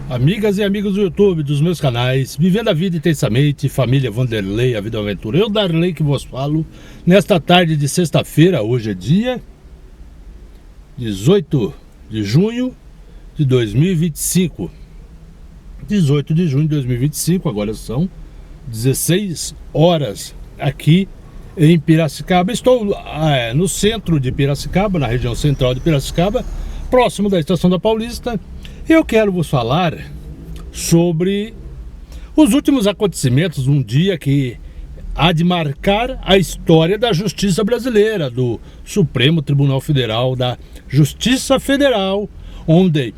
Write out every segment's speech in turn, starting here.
Amigas e amigos do YouTube, dos meus canais, Vivendo a Vida Intensamente, Família Vanderlei, A Vida Aventura. Eu, Darley, que vos falo, nesta tarde de sexta-feira, hoje é dia 18 de junho de 2025. 18 de junho de 2025, agora são 16 horas aqui em Piracicaba. Estou no centro de Piracicaba, na região central de Piracicaba, próximo da Estação da Paulista. Eu quero vos falar sobre os últimos acontecimentos, um dia que há de marcar a história da justiça brasileira, do Supremo Tribunal Federal, da Justiça Federal, onde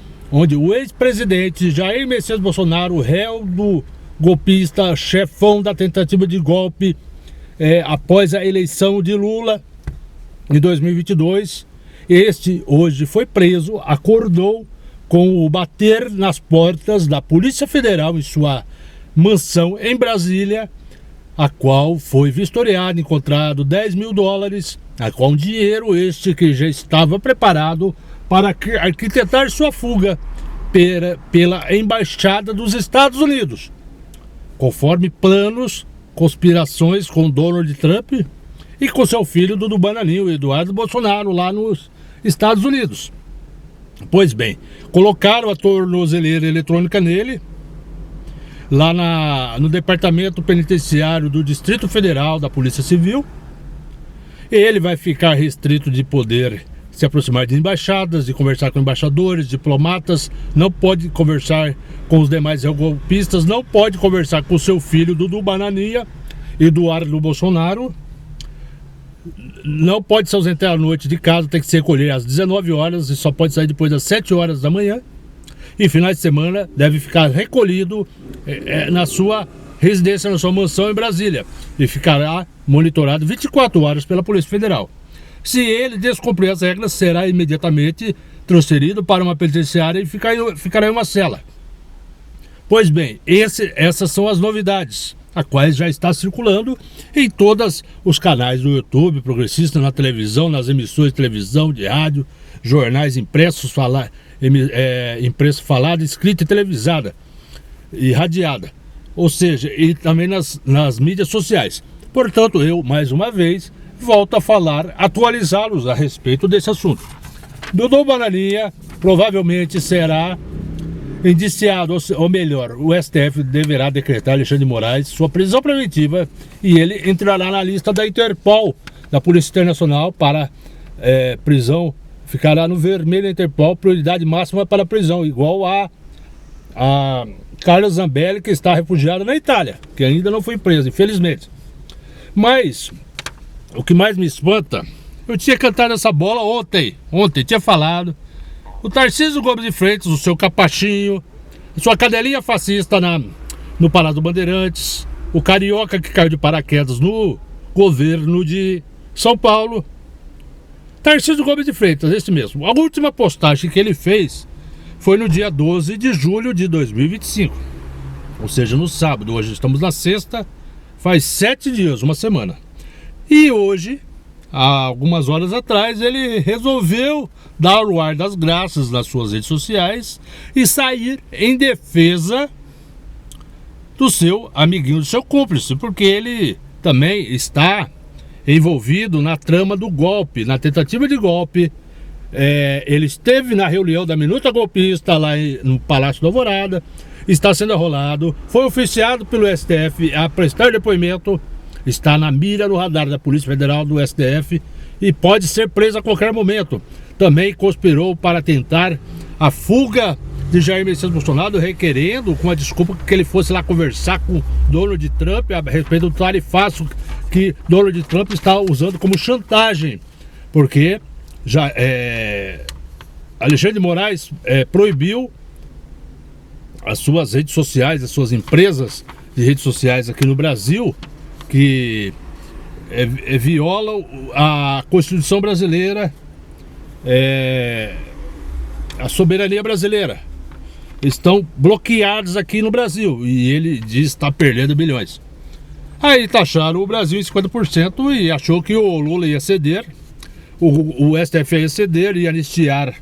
o ex-presidente Jair Messias Bolsonaro, réu do golpista, chefão da tentativa de golpe após a eleição de Lula em 2022, este hoje foi preso, acordou com o bater nas portas da Polícia Federal em sua mansão em Brasília, a qual foi vistoriado, encontrado 10 mil dólares, a qual um dinheiro este que já estava preparado para arquitetar sua fuga pela Embaixada dos Estados Unidos, conforme planos, conspirações com Donald Trump e com seu filho do Bananinho, Eduardo Bolsonaro, lá nos Estados Unidos. Pois bem, colocaram a tornozeleira eletrônica nele, lá no Departamento Penitenciário do Distrito Federal da Polícia Civil. Ele vai ficar restrito de poder se aproximar de embaixadas, de conversar com embaixadores, diplomatas, não pode conversar com os demais golpistas, não pode conversar com seu filho Dudu Bananinha, Eduardo Bolsonaro, não pode se ausentar à noite de casa, tem que se recolher às 19 horas e só pode sair depois das 7 horas da manhã. E finais de semana deve ficar recolhido na sua residência, na sua mansão em Brasília, e ficará monitorado 24 horas pela Polícia Federal. Se ele descumprir as regras, será imediatamente transferido para uma penitenciária e ficará em uma cela. Pois bem, essas são as novidades, a quais já está circulando em todos os canais do YouTube progressista, na televisão, nas emissões de televisão, de rádio, jornais impressos, impresso, falado, escrita e televisada e radiada, ou seja, e também nas mídias sociais. Portanto, eu, mais uma vez, volto a falar, atualizá-los a respeito desse assunto. Dudu Bananinha provavelmente será indiciado, ou melhor, o STF deverá decretar Alexandre de Moraes sua prisão preventiva e ele entrará na lista da Interpol, da Polícia Internacional, para prisão, ficará no vermelho da Interpol, prioridade máxima para prisão, igual a Carla Zambelli, que está refugiada na Itália, que ainda não foi presa, infelizmente. Mas o que mais me espanta, eu tinha cantado essa bola ontem tinha falado, o Tarcísio Gomes de Freitas, o seu capachinho, sua cadelinha fascista no Palácio Bandeirantes, o carioca que caiu de paraquedas no governo de São Paulo, Tarcísio Gomes de Freitas, esse mesmo. A última postagem que ele fez foi no dia 12 de julho de 2025, ou seja, no sábado. Hoje estamos na sexta, faz 7 dias, uma semana. E hoje, há algumas horas atrás, ele resolveu dar o ar das graças nas suas redes sociais e sair em defesa do seu amiguinho, do seu cúmplice, porque ele também está envolvido na trama do golpe, na tentativa de golpe. Ele esteve na reunião da minuta golpista lá no Palácio da Alvorada, está sendo arrolado, foi oficiado pelo STF a prestar depoimento, está na mira no radar da Polícia Federal, do STF, e pode ser preso a qualquer momento. Também conspirou para tentar a fuga de Jair Messias Bolsonaro, requerendo, com a desculpa, que ele fosse lá conversar com Donald Trump a respeito do tarifaço que Donald Trump está usando como chantagem, porque Alexandre de Moraes proibiu as suas redes sociais, as suas empresas de redes sociais aqui no Brasil, que violam a Constituição brasileira, a soberania brasileira. Estão bloqueados aqui no Brasil e ele diz que está perdendo bilhões. Aí taxaram o Brasil em 50% e achou que o Lula ia ceder, o STF ia ceder e anistiar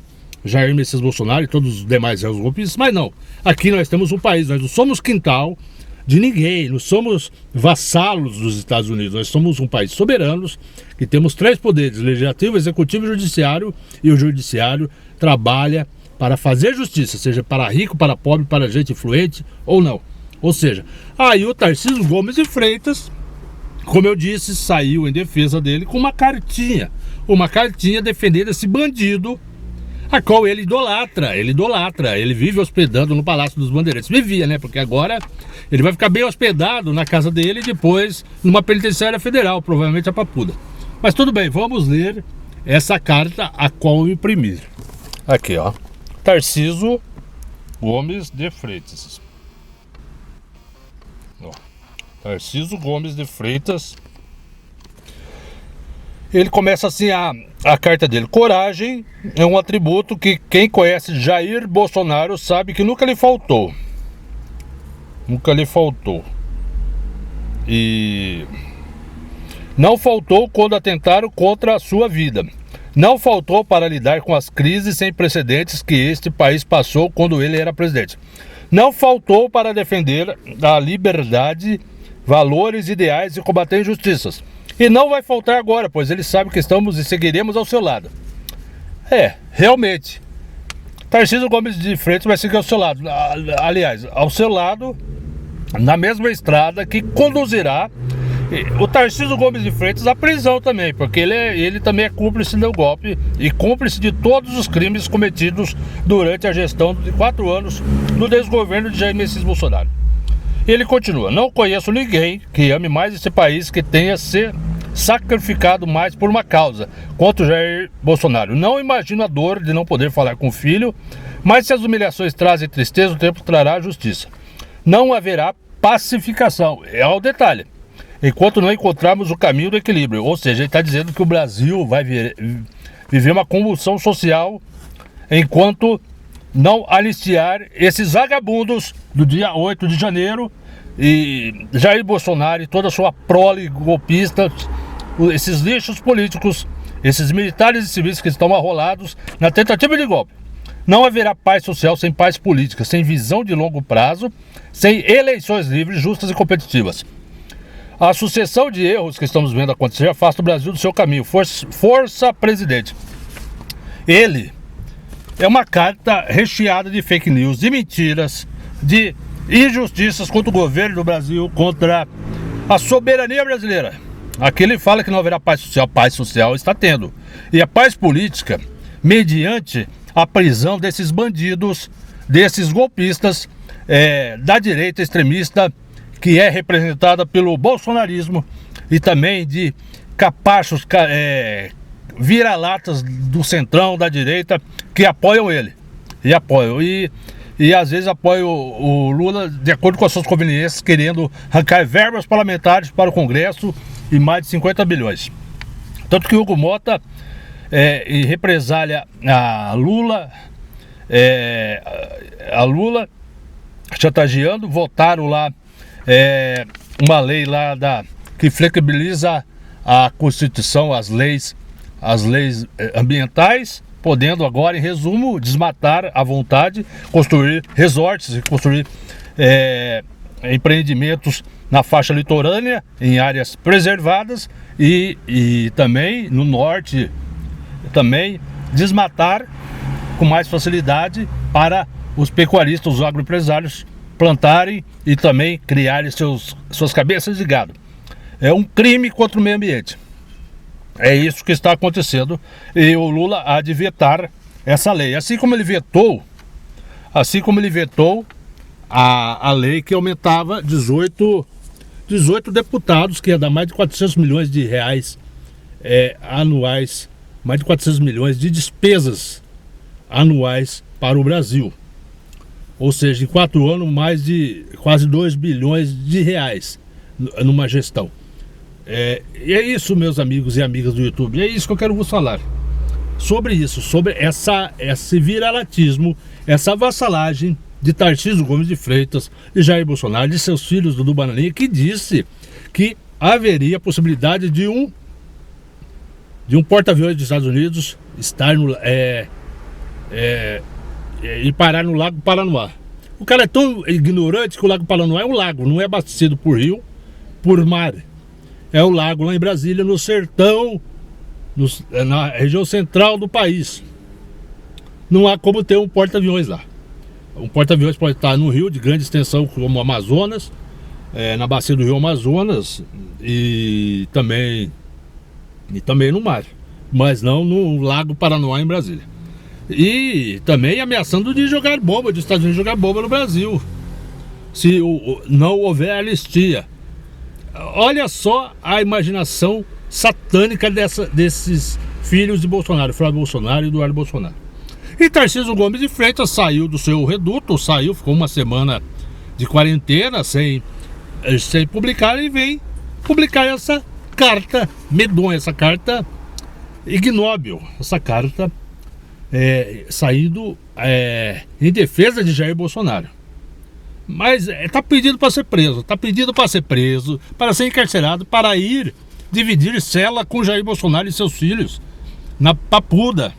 Jair Messias Bolsonaro e todos os demais golpistas, mas não. Aqui nós temos um país, nós não somos quintal de ninguém, não somos vassalos dos Estados Unidos, nós somos um país soberano, que temos 3 poderes, legislativo, executivo e judiciário, e o judiciário trabalha para fazer justiça, seja para rico, para pobre, para gente influente ou não. Ou seja, aí o Tarcísio Gomes de Freitas, como eu disse, saiu em defesa dele com uma cartinha defendendo esse bandido, a qual ele idolatra, ele vive hospedando no Palácio dos Bandeirantes. Vivia, né? Porque agora ele vai ficar bem hospedado na casa dele e depois numa penitenciária federal, provavelmente a Papuda. Mas tudo bem, vamos ler essa carta a qual eu imprimi. Aqui, ó. Tarcísio Gomes de Freitas. Ó. Tarcísio Gomes de Freitas. Ele começa assim a carta dele. Coragem é um atributo que quem conhece Jair Bolsonaro sabe que nunca lhe faltou. Nunca lhe faltou. E não faltou quando atentaram contra a sua vida. Não faltou para lidar com as crises sem precedentes que este país passou quando ele era presidente. Não faltou para defender a liberdade, valores, ideais e combater injustiças. E não vai faltar agora, pois ele sabe que estamos e seguiremos ao seu lado. Realmente, Tarcísio Gomes de Freitas vai seguir ao seu lado. Aliás, ao seu lado, na mesma estrada que conduzirá o Tarcísio Gomes de Freitas à prisão também, porque ele também é cúmplice do golpe e cúmplice de todos os crimes cometidos durante a gestão de 4 anos do desgoverno de Jair Messias Bolsonaro. Ele continua: não conheço ninguém que ame mais esse país, que tenha se sacrificado mais por uma causa, quanto Jair Bolsonaro. Não imagino a dor de não poder falar com o filho, mas se as humilhações trazem tristeza, o tempo trará justiça. Não haverá pacificação, é o detalhe, enquanto não encontrarmos o caminho do equilíbrio. Ou seja, ele está dizendo que o Brasil vai viver uma convulsão social enquanto não anistiar esses vagabundos do dia 8 de janeiro e Jair Bolsonaro e toda a sua prole golpista, esses lixos políticos, esses militares e civis que estão arrolados na tentativa de golpe. Não haverá paz social sem paz política, sem visão de longo prazo, sem eleições livres, justas e competitivas. A sucessão de erros que estamos vendo acontecer afasta o Brasil do seu caminho. Força, presidente. Ele é uma carta recheada de fake news, de mentiras, de injustiças contra o governo do Brasil, contra a soberania brasileira. Aqui ele fala que não haverá paz social está tendo. E a paz política, mediante a prisão desses bandidos, desses golpistas, da direita extremista, que é representada pelo bolsonarismo, e também de capachos, vira-latas do centrão, da direita, que apoiam ele. E às vezes apoiam o Lula de acordo com as suas conveniências, querendo arrancar verbas parlamentares para o Congresso e mais de 50 bilhões. Tanto que Hugo Mota, em represália a Lula chantageando, votaram lá uma lei lá que flexibiliza a Constituição, as leis ambientais, podendo agora, em resumo, desmatar à vontade, construir resorts e construir empreendimentos na faixa litorânea, em áreas preservadas, e também no norte, também desmatar com mais facilidade para os pecuaristas, os agroempresários plantarem e também criarem suas cabeças de gado. É um crime contra o meio ambiente. É isso que está acontecendo, e o Lula há de vetar essa lei. Assim como ele vetou a lei que aumentava 18 deputados, que ia dar mais de 400 milhões de reais anuais, mais de 400 milhões de despesas anuais para o Brasil. Ou seja, em 4 anos, mais de quase 2 bilhões de reais numa gestão. E é isso, meus amigos e amigas do YouTube, é isso que eu quero vos falar. Sobre isso, sobre esse viralatismo, essa vassalagem de Tarcísio Gomes de Freitas e Jair Bolsonaro, de seus filhos Dudu Bananinha, que disse que haveria possibilidade de um porta-aviões dos Estados Unidos estar e parar no Lago Paranoá. O cara é tão ignorante que o Lago Paranoá é um lago, não é abastecido por rio, por mar. É um lago lá em Brasília, no sertão, na região central do país. Não há como ter um porta-aviões lá. Um porta-aviões pode estar no rio de grande extensão, como o Amazonas, na bacia do rio Amazonas e também no mar, mas não no Lago Paranoá em Brasília. E também ameaçando de jogar bomba, dos Estados Unidos jogar bomba no Brasil, se não houver anistia. Olha só a imaginação satânica desses filhos de Bolsonaro, Flávio Bolsonaro e Eduardo Bolsonaro. E Tarcísio Gomes de Freitas saiu do seu reduto, ficou uma semana de quarentena sem publicar e vem publicar essa carta medonha, essa carta ignóbil, essa carta saindo em defesa de Jair Bolsonaro. Mas está pedindo para ser preso, para ser encarcerado, para ir dividir cela com Jair Bolsonaro e seus filhos na Papuda.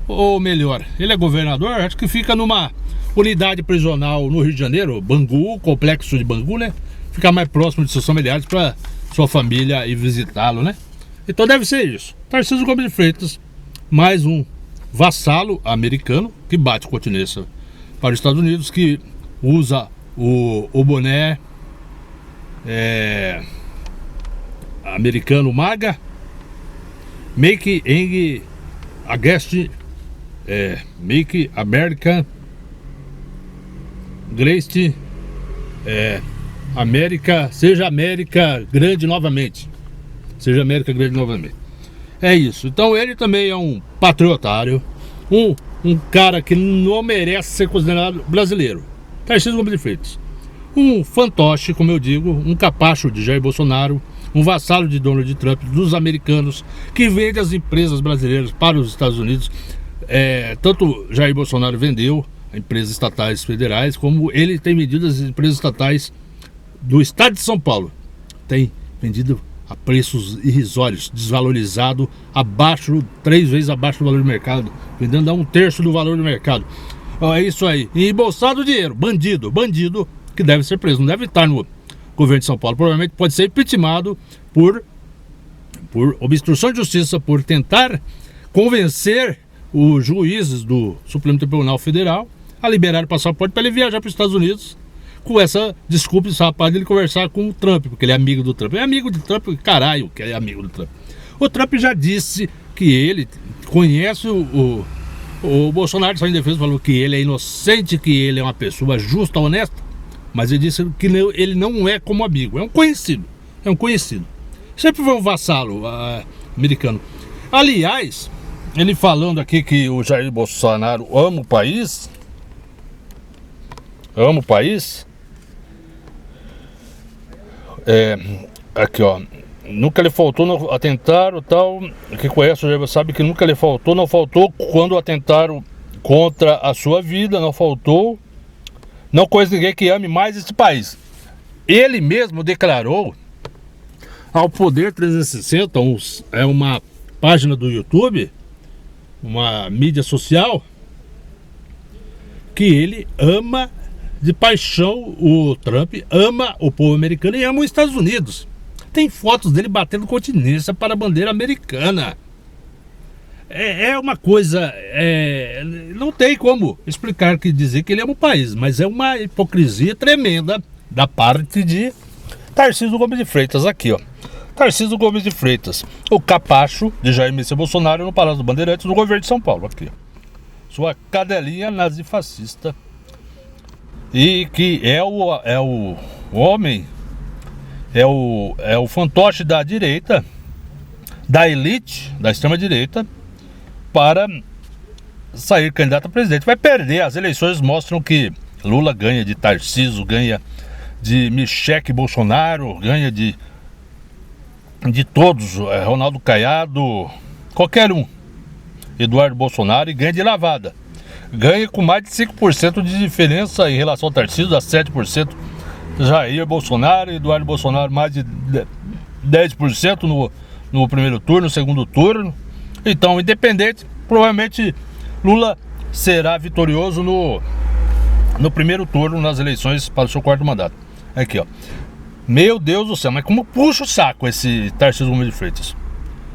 Ou melhor, ele é governador, acho que fica numa unidade prisional no Rio de Janeiro, Bangu, complexo de Bangu, né? Ficar mais próximo de seus familiares para sua família ir visitá-lo, né? Então deve ser isso. Tarcísio Gomes de Freitas, mais um vassalo americano que bate continência para os Estados Unidos, que usa o boné americano MAGA, Make America Great, seja América grande novamente. Seja América grande novamente. É isso. Então ele também é um patriotário, um cara que não merece ser considerado brasileiro. Tarcísio Gomes de Freitas, um fantoche, como eu digo, um capacho de Jair Bolsonaro, um vassalo de Donald Trump, dos americanos, que vende as empresas brasileiras para os Estados Unidos. Tanto Jair Bolsonaro vendeu empresas estatais federais, como ele tem vendido as empresas estatais do estado de São Paulo. Tem vendido a preços irrisórios, desvalorizado, 3 vezes abaixo do valor do mercado, vendendo a 1/3 do valor do mercado. É isso aí. E embolsado dinheiro, bandido que deve ser preso, não deve estar no governo de São Paulo. Provavelmente pode ser impeachmentado por obstrução de justiça, por tentar convencer os juízes do Supremo Tribunal Federal a liberar o passaporte para ele viajar para os Estados Unidos, com essa desculpa esse rapaz dele conversar com o Trump, porque ele é amigo do Trump. É amigo do Trump, caralho, que é amigo do Trump. O Trump já disse que ele conhece o Bolsonaro, saiu em defesa, falou que ele é inocente, que ele é uma pessoa justa, honesta, mas ele disse que ele não é como amigo, é um conhecido. Sempre foi um vassalo americano. Aliás, ele falando aqui que o Jair Bolsonaro ama o país, aqui ó, nunca lhe faltou no atentaram tal, que conhece o Jair sabe que nunca lhe faltou, não faltou quando atentaram contra a sua vida, não faltou, não conhece ninguém que ame mais esse país. Ele mesmo declarou ao Poder 360, é uma página do YouTube, uma mídia social, que ele ama de paixão o Trump, ama o povo americano e ama os Estados Unidos. Tem fotos dele batendo continência para a bandeira americana. É uma coisa, não tem como explicar, dizer que ele ama o país, mas é uma hipocrisia tremenda da parte de Tarcísio Gomes de Freitas. Aqui ó, Tarcísio Gomes de Freitas, o capacho de Jair Messias Bolsonaro no Palácio do Bandeirantes, no governo de São Paulo. Aqui ó, sua cadelinha nazifascista, e que é o homem, é o fantoche da direita, da elite, da extrema direita, para sair candidato a presidente. Vai perder, as eleições mostram que Lula ganha de Tarcísio, ganha de Michele Bolsonaro, ganha de todos, Ronaldo Caiado, qualquer um, Eduardo Bolsonaro, e ganha de lavada. Ganha com mais de 5% de diferença em relação ao Tarcísio, a 7%. Jair Bolsonaro, Eduardo Bolsonaro mais de 10% no primeiro turno, no segundo turno. Então, independente, provavelmente Lula será vitorioso no primeiro turno nas eleições para o seu quarto mandato. Aqui, ó. Meu Deus do céu, mas como puxa o saco esse Tarcísio Gomes de Freitas.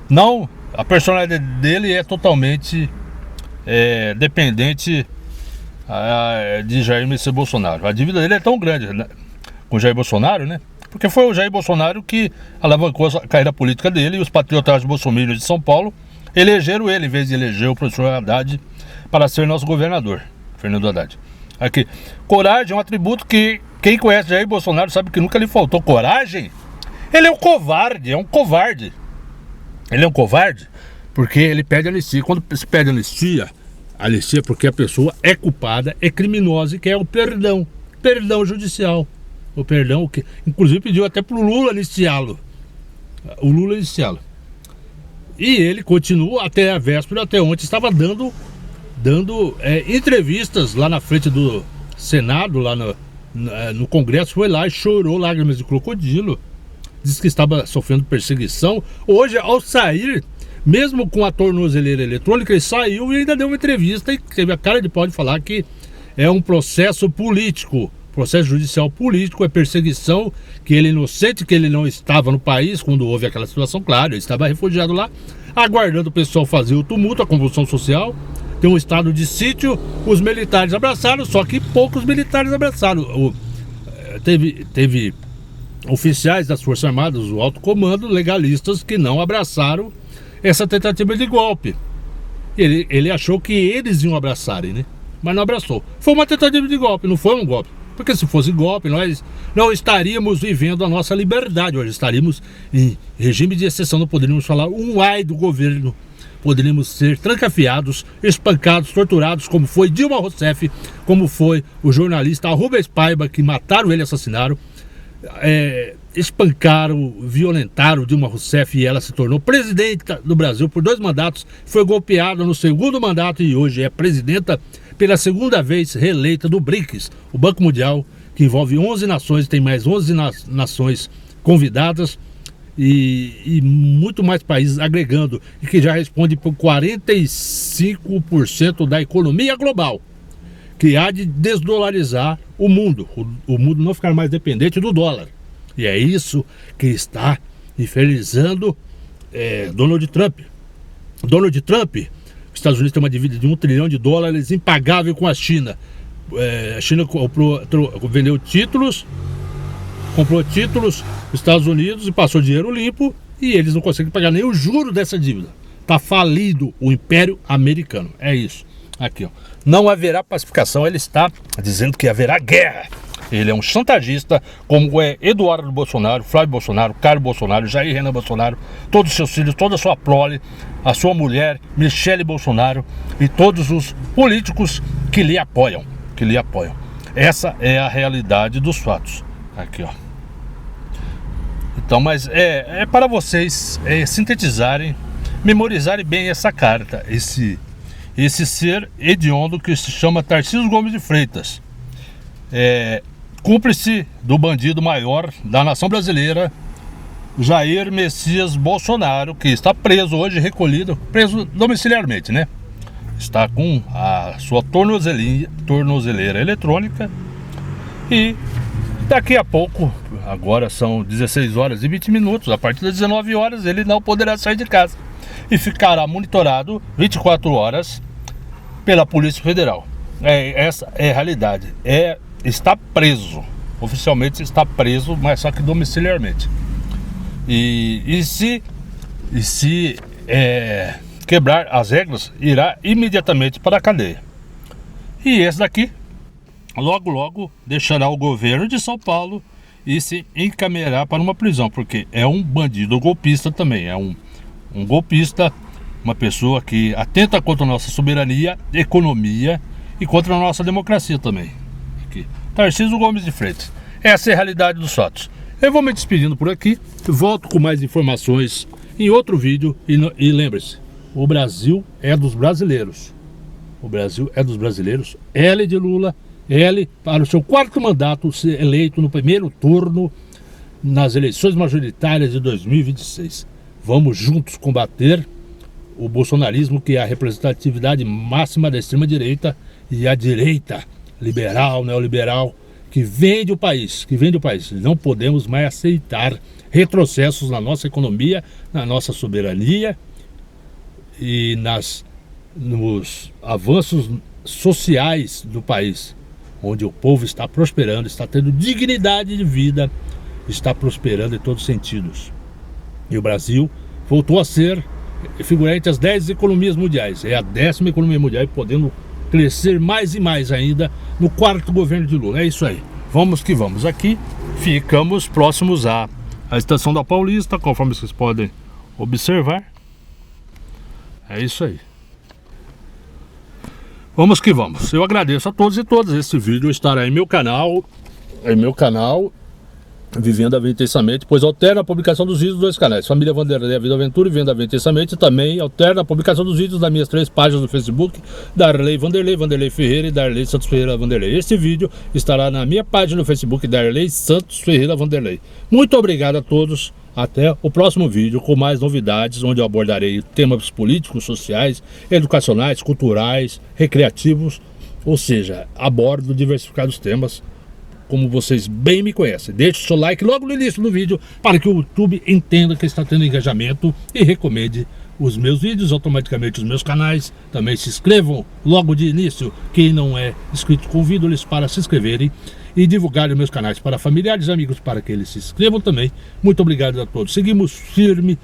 Não, a personalidade dele é totalmente dependente de Jair Messias Bolsonaro. A dívida dele é tão grande, né, com Jair Bolsonaro, né? Porque foi o Jair Bolsonaro que alavancou a carreira política dele, e os patriotas bolsominions de São Paulo elegeram ele, em vez de eleger o professor Haddad para ser nosso governador, Fernando Haddad. Aqui, coragem é um atributo que quem conhece Jair Bolsonaro sabe que nunca lhe faltou coragem. Ele é um covarde, Ele é um covarde porque ele pede anistia. Quando se pede anistia é porque a pessoa é culpada, é criminosa e quer o perdão judicial. O perdão que, inclusive, pediu até pro Lula anistiá-lo. E ele continua até a véspera, até ontem, estava dando entrevistas lá na frente do Senado, lá no Congresso, foi lá e chorou lágrimas de crocodilo. Disse que estava sofrendo perseguição. Hoje, ao sair, mesmo com a tornozeleira eletrônica, ele saiu e ainda deu uma entrevista e teve a cara de pau de falar que é um processo político, processo judicial político, é perseguição, que ele é inocente, que ele não estava no país quando houve aquela situação. Claro, ele estava refugiado lá, aguardando o pessoal fazer o tumulto, a convulsão social. Tem um estado de sítio, os militares abraçaram, só que poucos militares abraçaram. Teve oficiais das Forças Armadas, o alto comando, legalistas, que não abraçaram essa tentativa de golpe. Ele achou que eles iam abraçarem, né? Mas não abraçou. Foi uma tentativa de golpe, não foi um golpe. Porque se fosse golpe, nós não estaríamos vivendo a nossa liberdade. Hoje estaríamos em regime de exceção, não poderíamos falar um ai do governo. Poderíamos ser trancafiados, espancados, torturados, como foi Dilma Rousseff, como foi o jornalista Rubens Paiva, que mataram ele, assassinaram. Espancaram, violentaram Dilma Rousseff e ela se tornou presidenta do Brasil por 2 mandatos, foi golpeada no segundo mandato e hoje é presidenta pela segunda vez reeleita do BRICS, o Banco Mundial, que envolve 11 nações, tem mais 11 nações convidadas e muito mais países agregando, e que já responde por 45% da economia global, que há de desdolarizar o mundo não ficar mais dependente do dólar. E é isso que está infernizando Donald Trump. Donald Trump, os Estados Unidos tem uma dívida de $1 trilhão impagável com a China. A China vendeu títulos, comprou títulos dos Estados Unidos e passou dinheiro limpo, e eles não conseguem pagar nem o juro dessa dívida. Está falido o Império Americano. É isso. Aqui, ó. Não haverá pacificação, ele está dizendo que haverá guerra. Ele é um chantagista, como é Eduardo Bolsonaro, Flávio Bolsonaro, Carlos Bolsonaro, Jair Renan Bolsonaro, todos os seus filhos, toda a sua prole, a sua mulher, Michele Bolsonaro e todos os políticos que lhe apoiam. Essa é a realidade dos fatos. Aqui, ó. Então, mas é para vocês sintetizarem, memorizarem bem essa carta, esse ser hediondo que se chama Tarcísio Gomes de Freitas. Cúmplice do bandido maior da nação brasileira, Jair Messias Bolsonaro, que está preso hoje, preso domiciliarmente, né? Está com a sua tornozeleira eletrônica e daqui a pouco, agora são 16 horas e 20 minutos, a partir das 19 horas ele não poderá sair de casa e ficará monitorado 24 horas pela Polícia Federal. Essa é a realidade. Está preso, oficialmente está preso, mas só que domiciliarmente. E se quebrar as regras, irá imediatamente para a cadeia. E esse daqui, logo deixará o governo de São Paulo e se encaminhará para uma prisão, porque é um bandido golpista também, é um golpista, uma pessoa que atenta contra a nossa soberania, economia e contra a nossa democracia também. Aqui. Tarcísio Gomes de Freitas. Essa é a realidade dos fatos. Eu vou me despedindo por aqui, volto com mais informações em outro vídeo e lembre-se, o Brasil é dos brasileiros. O Brasil é dos brasileiros. L de Lula, L para o seu 4º mandato, ser eleito no primeiro turno nas eleições majoritárias de 2026. Vamos juntos combater o bolsonarismo, que é a representatividade máxima da extrema-direita, e a direita liberal, neoliberal, que vende o país, Não podemos mais aceitar retrocessos na nossa economia, na nossa soberania e nos avanços sociais do país, onde o povo está prosperando, está tendo dignidade de vida, está prosperando em todos os sentidos. E o Brasil voltou a ser figurante às 10 economias mundiais. É a 10ª economia mundial, podendo crescer mais e mais ainda no 4º governo de Lula. É isso aí. Vamos que vamos. Aqui ficamos próximos à estação da Paulista, conforme vocês podem observar. É isso aí. Vamos que vamos. Eu agradeço a todos e todas. Esse vídeo estará em meu canal, Vivendo a Vida Intensamente, pois alterna a publicação dos vídeos dos 2 canais, Família Vanderlei, A Vida Aventura e Vivendo a Vida Intensamente. Também alterna a publicação dos vídeos das minhas 3 páginas no Facebook, Darley Vanderlei, Vanderlei Ferreira e Darley Santos Ferreira Vanderlei. Este vídeo estará na minha página no Facebook, Darley Santos Ferreira Vanderlei. Muito obrigado a todos. Até o próximo vídeo com mais novidades, onde eu abordarei temas políticos, sociais, educacionais, culturais, recreativos, ou seja, abordo diversificados temas, como vocês bem me conhecem. Deixe o seu like logo no início do vídeo para que o YouTube entenda que está tendo engajamento e recomende os meus vídeos, automaticamente os meus canais. Também se inscrevam logo de início. Quem não é inscrito, convido-lhes para se inscreverem e divulgarem meus canais para familiares e amigos para que eles se inscrevam também. Muito obrigado a todos. Seguimos firme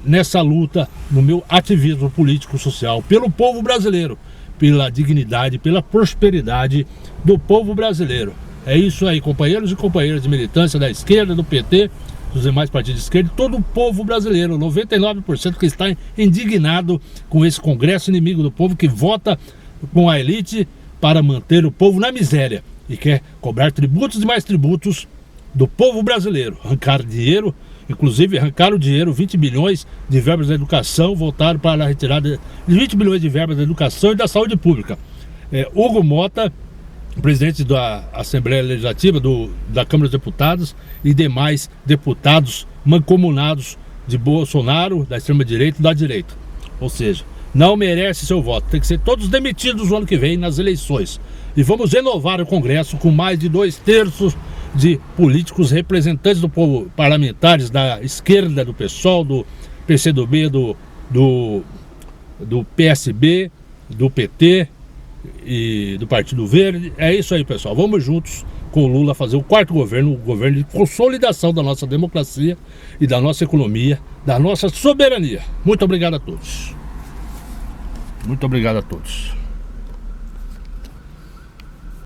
nessa luta, no meu ativismo político social pelo povo brasileiro, pela dignidade, pela prosperidade do povo brasileiro. É isso aí, companheiros e companheiras de militância da esquerda, do PT, dos demais partidos de esquerda, todo o povo brasileiro, 99% que está indignado com esse Congresso inimigo do povo, que vota com a elite para manter o povo na miséria e quer cobrar tributos e mais tributos do povo brasileiro, arrancar dinheiro, inclusive arrancaram dinheiro, 20 bilhões de verbas da educação, voltaram para a retirada de 20 bilhões de verbas da educação e da saúde pública. Hugo Mota, presidente da Assembleia Legislativa, da Câmara dos Deputados, e demais deputados mancomunados de Bolsonaro, da extrema-direita e da direita. Ou seja, não merece seu voto. Tem que ser todos demitidos no ano que vem nas eleições. E vamos renovar o Congresso com mais de 2/3 de políticos representantes do povo, parlamentares da esquerda, do PSOL, do PCdoB, do PSB, do PT e do Partido Verde. É isso aí, pessoal. Vamos juntos com o Lula fazer o 4º governo, o governo de consolidação da nossa democracia e da nossa economia, da nossa soberania. Muito obrigado a todos. Muito obrigado a todos.